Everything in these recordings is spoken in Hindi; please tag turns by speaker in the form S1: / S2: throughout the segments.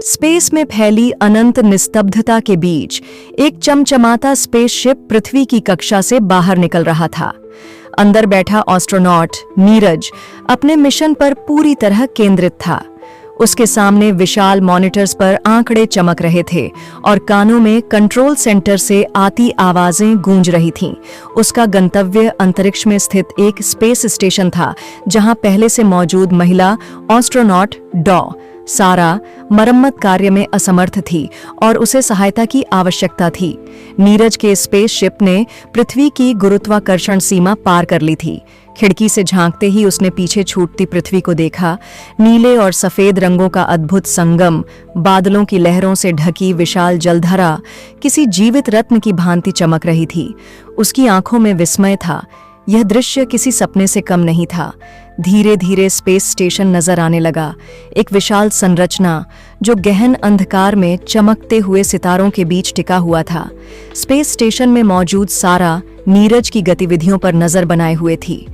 S1: स्पेस में फैली अनंत निस्तब्धता के बीच एक चमचमाता स्पेसशिप पृथ्वी की कक्षा से बाहर निकल रहा था। अंदर बैठा एस्ट्रोनॉट नीरज अपने मिशन पर पूरी तरह केंद्रित था। उसके सामने विशाल मॉनिटर्स पर आंकड़े चमक रहे थे और कानों में कंट्रोल सेंटर से आती आवाजें गूंज रही थीं। उसका गंतव्य अंतरिक्ष में स्थित एक स्पेस स्टेशन था, जहां पहले से मौजूद महिला एस्ट्रोनॉट डॉ सारा मरम्मत कार्य में असमर्थ थी और उसे सहायता की आवश्यकता थी। नीरज के स्पेसशिप ने पृथ्वी की गुरुत्वाकर्षण सीमा पार कर ली थी। खिड़की से झांकते ही उसने पीछे छूटती पृथ्वी को देखा। नीले और सफेद रंगों का अद्भुत संगम, बादलों की लहरों से ढकी विशाल जलधारा किसी जीवित रत्न की भांति चमक रही थी। उसकी आंखों में विस्मय था। यह दृश्य किसी सपने से कम नहीं था। धीरे धीरे स्पेस स्टेशन नजर आने लगा, एक विशाल संरचना जो गहन अंधकार में चमकते हुए सितारों के बीच टिका हुआ था। स्पेस स्टेशन में मौजूद सारा नीरज की गतिविधियों पर नजर बनाए हुए थी।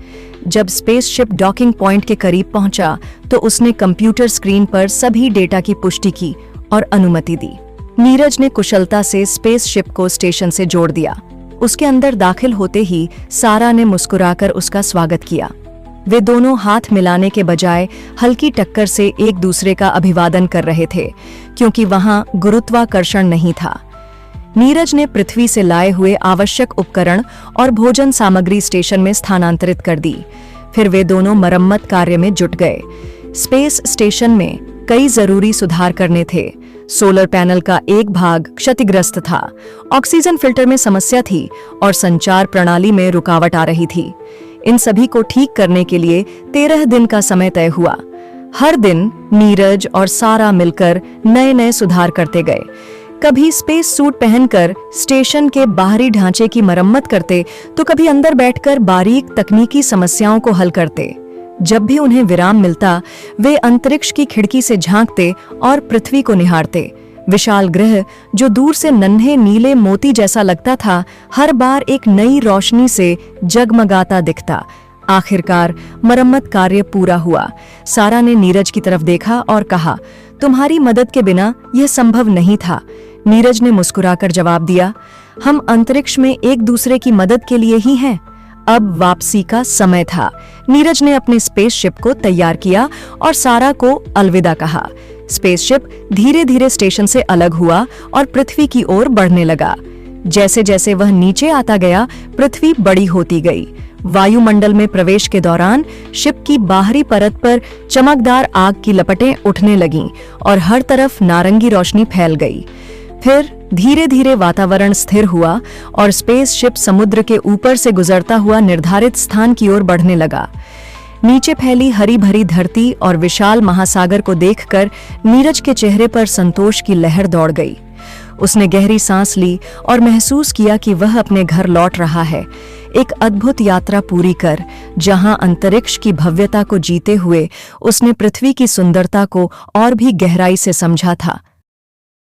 S1: जब स्पेसशिप डॉकिंग पॉइंट के करीब पहुंचा तो उसने कंप्यूटर स्क्रीन पर सभी डेटा की पुष्टि की और अनुमति दी। नीरज ने कुशलता से स्पेसशिप को स्टेशन से जोड़ दिया। उसके अंदर दाखिल होते ही सारा ने मुस्कुराकर उसका स्वागत किया। वे दोनों हाथ मिलाने के बजाय हल्की टक्कर से एक दूसरे का अभिवादन कर रहे थे, क्योंकि वहां गुरुत्वाकर्षण नहीं था। नीरज ने पृथ्वी से लाए हुए आवश्यक उपकरण और भोजन सामग्री स्टेशन में स्थानांतरित कर दी। फिर वे दोनों मरम्मत कार्य में जुट गए। स्पेस स्टेशन में कई जरूरी सुधार करने थे। सोलर पैनल का एक भाग क्षतिग्रस्त था, ऑक्सीजन फिल्टर में समस्या थी और संचार प्रणाली में रुकावट आ रही थी। इन सभी को ठीक करने के लिए 13 दिन का समय तय हुआ। हर दिन नीरज और सारा मिलकर नए नए सुधार करते गए। कभी स्पेस सूट पहनकर स्टेशन के बाहरी ढांचे की मरम्मत करते तो कभी अंदर बैठकर बारीक तकनीकी समस्याओं को हल करते। जब भी उन्हें विराम मिलता, वे अंतरिक्ष की खिड़की से झांकते और पृथ्वी को निहारते। विशाल ग्रह जो दूर से नन्हे नीले मोती जैसा लगता था, हर बार एक नई रोशनी से जगमगाता दिखता। आखिरकार मरम्मत कार्य पूरा हुआ। सारा ने नीरज की तरफ देखा और कहा, तुम्हारी मदद के बिना यह संभव नहीं था। नीरज ने मुस्कुराकर जवाब दिया, हम अंतरिक्ष में एक दूसरे की मदद के लिए ही हैं। अब वापसी का समय था। नीरज ने अपने स्पेसशिप को तैयार किया और सारा को अलविदा कहा। स्पेसशिप धीरे धीरे स्टेशन से अलग हुआ और पृथ्वी की ओर बढ़ने लगा। जैसे जैसे वह नीचे आता गया, पृथ्वी बड़ी होती गई। वायुमंडल में प्रवेश के दौरान शिप की बाहरी परत पर चमकदार आग की लपटें उठने लगीं और हर तरफ नारंगी रोशनी फैल गई। फिर धीरे धीरे वातावरण स्थिर हुआ और स्पेसशिप समुद्र के ऊपर से गुजरता हुआ निर्धारित स्थान की ओर बढ़ने लगा। नीचे फैली हरी भरी धरती और विशाल महासागर को देखकर नीरज के चेहरे पर संतोष की लहर दौड़ गई। उसने गहरी सांस ली और महसूस किया कि वह अपने घर लौट रहा है, एक अद्भुत यात्रा पूरी कर, जहां अंतरिक्ष की भव्यता को जीते हुए उसने पृथ्वी की सुंदरता को और भी गहराई से समझा था।